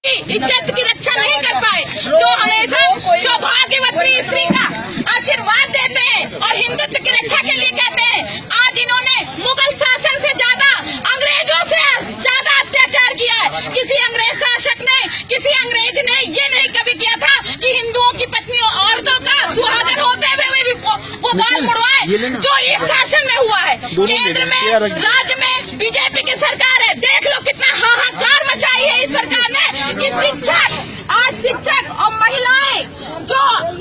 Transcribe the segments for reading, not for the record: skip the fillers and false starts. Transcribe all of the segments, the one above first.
इज्जत की रक्षा नहीं कर पाए, जो हमेशा सौभाग्यवती स्त्री का आशीर्वाद देते हैं और हिंदुत्व की रक्षा के लिए कहते हैं। आज इन्होंने मुगल शासन से ज्यादा, अंग्रेजों से ज्यादा अत्याचार किया है। किसी अंग्रेज शासक ने, किसी अंग्रेज ने ये नहीं कभी किया था कि हिंदुओं की पत्नियों, औरतों का सुहागन होते हुए भी वो बाल मुड़वाए, जो इस शासन में हुआ है। केंद्र में, राज्य में बीजेपी की सरकार है। देख लो कितना हाहाकार मचाई है इस सरकार ने कि शिक्षक और महिलाएं जो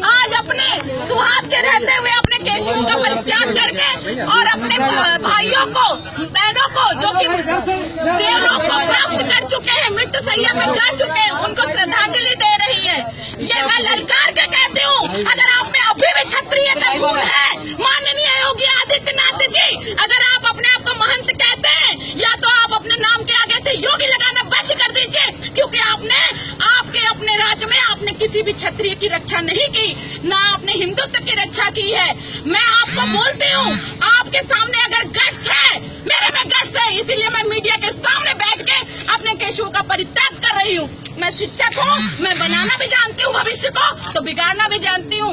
आज अपने सुहाग के रहते हुए अपने केशों का परित्याग करके और अपने भाइयों को, बहनों को जो कि देवलोक को प्राप्त कर चुके हैं, मृत्यु शैया पर जा चुके हैं, उनको श्रद्धांजलि दे रही है। ये मैं ललकार के कहती हूँ, अगर आप में अभी भी क्षत्रिय का खून है, माननीय योगी आदित्यनाथ जी, अगर आप अपने आप को महंत कहते हैं, या तो आप अपने नाम के आगे से योगी लगाना बंद कर दीजिए, क्योंकि आपने अपने राज्य में आपने किसी भी क्षत्रिय की रक्षा नहीं की, ना आपने हिंदुत्व की रक्षा की है। मैं आपको बोलती हूँ, आपके सामने अगर गट्स है, मेरे में गट्स है, इसीलिए मैं मीडिया के सामने बैठ के अपने केशों का परित्याग कर रही हूँ। मैं शिक्षक हूँ, मैं बनाना भी जानती हूँ भविष्य को, तो बिगाड़ना भी जानती हूँ।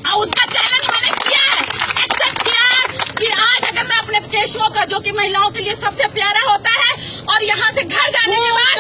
और उसका चैलेंज मैंने किया है, एक्सेप्ट किया है कि आज अगर मैं अपने केशों का, जो कि महिलाओं के लिए सबसे प्यारा होता है, और यहाँ से घर जाने के बाद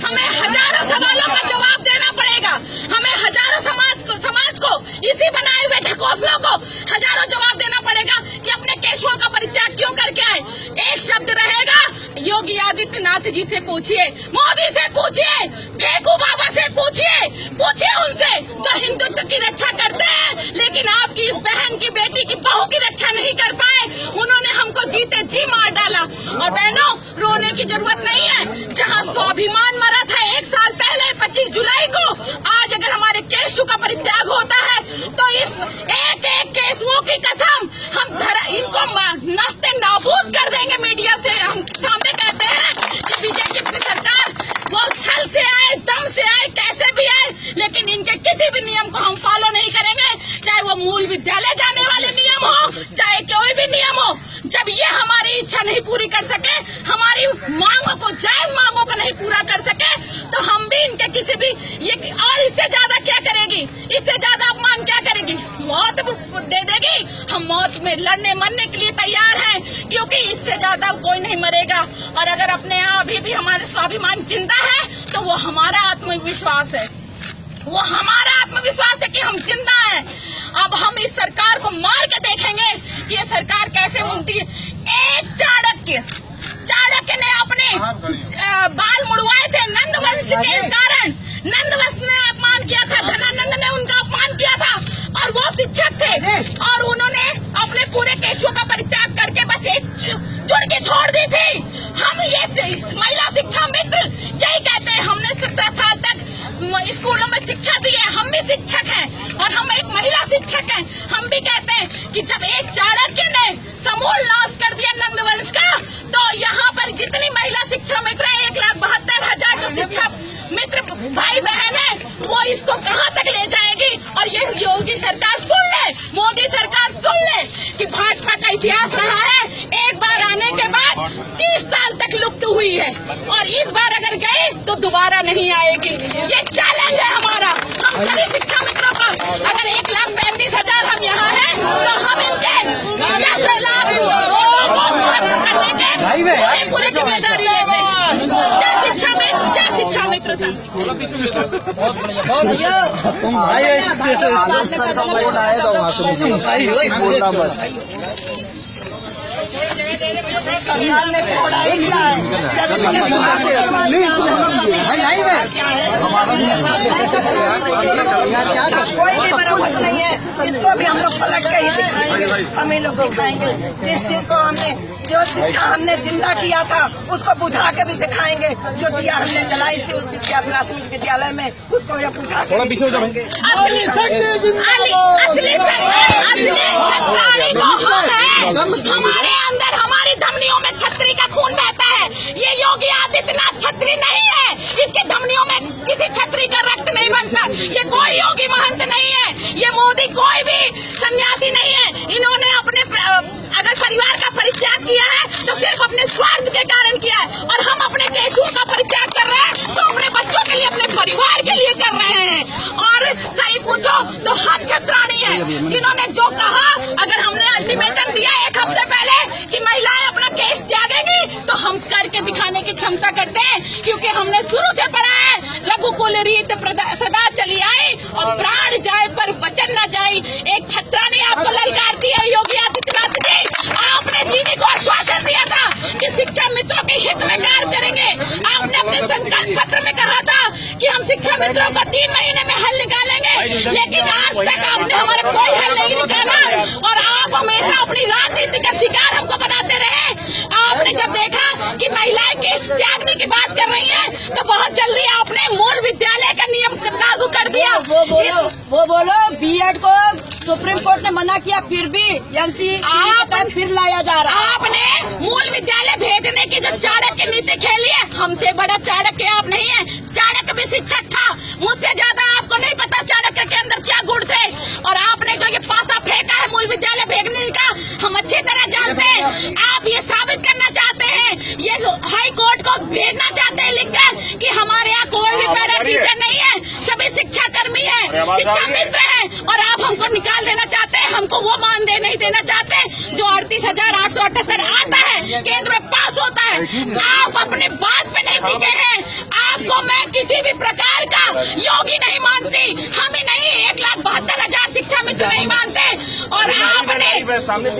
हमें हजारों सवालों का जवाब देना पड़ेगा। हमें हजारों समाज को इसी बनाए हुए ढकोसलों को हजारों जवाब देना पड़ेगा कि अपने केशों का परित्याग क्यों करके आए। एक शब्द रहेगा, योगी आदित्यनाथ जी से पूछिए, मोदी से पूछिए, फेंकू बाबा से पूछिए उनसे जो हिंदुत्व की रक्षा करते हैं, लेकिन आपकी इस बहन की, बेटी की, बहू की रक्षा नहीं कर पाए। उन्होंने हमको जीते जी मार डाला। और बहनों, रोने की जरूरत नहीं है। जहाँ स्वाभिमान मरा था 1 साल पहले 25 जुलाई को, आज अगर हमारे केशों का परित्याग होता है तो इस एक केशुओं की कसम हम इनको नस्ते नाबूद कर देंगे। मीडिया से हम सामने कहते हैं कि बीजेपी की सरकार वो छल से आए, दम से आए, कैसे भी आए, लेकिन इनके किसी भी नियम को हम फॉलो नहीं करेंगे, चाहे वो मूल विद्यालय जाने वाले नियम हो, चाहे कोई भी नियम हो। जब ये हमारी इच्छा नहीं पूरी कर सके, हमारी मांगों को, जायज मांगों को नहीं पूरा कर सके, तो हम भी इनके किसी भी ये, और इससे ज्यादा क्या करेगी, इससे ज्यादा अपमान क्या करेगी, मौत दे देगी। हम मौत में लड़ने मरने के लिए तैयार हैं, क्योंकि इससे ज्यादा कोई नहीं मरेगा। और अगर अपने यहाँ अभी भी हमारे स्वाभिमान जिंदा है, तो वो हमारा आत्मविश्वास है, वो हमारा आत्मविश्वास है कि हम जिंदा हैं। अब हम इस सरकार को मार के देखेंगे कि ये सरकार कैसे बनती है। एक चाणक्य ने अपने बाल मुड़वाए थे नंदवंश के कारण। नंदवंश ने अपमान किया था, धनानंद ने उनका अपमान किया था, और वो शिक्षक थे, और उन्होंने अपने पूरे केशों का परित्याग करके बस एक चुड़की छोड़ दी थी। हम ये महिला शिक्षा मित्र यही कहते हैं, हमने 17 साल तक स्कूलों में शिक्षा दी है, हम भी शिक्षक हैं और हम एक महिला शिक्षक हैं। हम भी कहते हैं कि जब एक चाणक्य ने समूल नाश कर दिया नंदवंश का, तो यहाँ पर जितनी महिला शिक्षा मित्र है, 1,72,000 जो शिक्षा मित्र भाई बहन है, वो इसको कहाँ तक ले जाएगी। और ये योगी सरकार सुन ले, मोदी सरकार सुन ले कि भाजपा का इतिहास रहा है, एक बार आने के बाद 30 साल तक लुप्त हुई है, और इस बार अगर गए तो दोबारा नहीं आएगी। ये चैलेंज है हमारा, हम सभी शिक्षा मित्रों का। अगर 1,35,000 हम यहाँ हैं, तो हम इनके 10 लाख वोटों को खत्म करने के पूरी जिम्मेदारी लेते हैं। जय शिक्षा मित्र संघ। सरकार ने छोड़ा ही क्या है, कोई भी बराबर नहीं है। इसको भी हम लोग पलट के ही दिखाएंगे, हम ही लोग दिखाएंगे। जिस चीज को हमने, जो शिक्षा हमने जिंदा किया था, उसको बुझा के भी दिखाएंगे। जो दिया हमने जलाई से उस प्राथमिक विद्यालय में, उसको ये बुझा के दिखाएंगे। हमारे अंदर, हमारी धमनियों में छतरी का खून बहता है। ये योगी आदित्यनाथ छतरी नहीं है, इसके धमनियों में किसी छतरी का रक्त नहीं बनता। ये कोई योगी महंत नहीं है, ये मोदी कोई भी सन्यासी नहीं है। इन्होंने अपने अगर परिवार का परित्याग किया है तो सिर्फ अपने स्वार्थ के कारण किया है, और हम अपने केशों का परित्याग कर रहे हैं तो अपने और सही पूछो तो हम छत्रानी है जिन्होंने जो कहा। अगर हमने अल्टीमेटम दिया 1 हफ्ते पहले कि महिलाएं अपना केस त्यागेंगी तो हम करके दिखाने की क्षमता करते हैं, क्योंकि हमने शुरू से पढ़ा है रघुकुल रीत सदा चली आई और प्राण जाए पर वचन न जाए। एक छत्रानी आपको ललकारती है योगी आदित्यनाथ जी। आपने दीदी को आश्वासन दिया था कि शिक्षा मित्रों के हित में कार्य करेंगे। आपने अपने संकल्प पत्र में कहा था कि हम शिक्षा मित्रों का 3 महीने में हल निकालेंगे, लेकिन आज तक आपने हमारा कोई हल नहीं निकाला और आप हमेशा अपनी राजनीति का शिकार हमको बनाते रहे। आपने जब देखा कि महिलाएं केस त्यागने की बात कर रही हैं तो बहुत जल्दी आपने मूल विद्यालय का नियम लागू कर दिया। वो बोलो बीएड को सुप्रीम कोर्ट ने मना किया, फिर भी एनसीईआरटी फिर लाया जा रहा है। आपने मूल विद्यालय भेजने की जो चाणक्य नीति खेली है, हमसे बड़ा चाणक्य आप नहीं है। चाणक्य भी शिक्षक था, मुझसे ज्यादा आपको नहीं पता चाणक्य के अंदर क्या गुण थे। और आपने जो ये पासा फेंका है मूल विद्यालय भेजने का, हम अच्छी तरह जानते हैं। आप ये साबित करना चाहते हैं, ये हाई कोर्ट को भेजना चाहते हैं लिखकर कि हमारे यहाँ कोई भी पैरा टीचर नहीं है, सभी शिक्षा कर्मी है, शिक्षा मित्र है, और आप हमको निकाल देना चाहते हैं। हमको वो मानदेय नहीं देना चाहते जो 38,878 आता है, केंद्र में पास होता है। आप अपने बात पे नहीं टिके हैं। आपको मैं किसी भी प्रकार का योगी नहीं मानती, हम ही नहीं 1,72,000 शिक्षा मित्र नहीं मानते। और आपने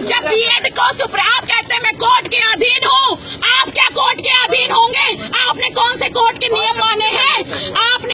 जब बीएड को आप कहते हैं मैं कोर्ट के अधीन हूँ, आप क्या कोर्ट के अधीन होंगे? आपने कौन से कोर्ट के नियम माने हैं? आपने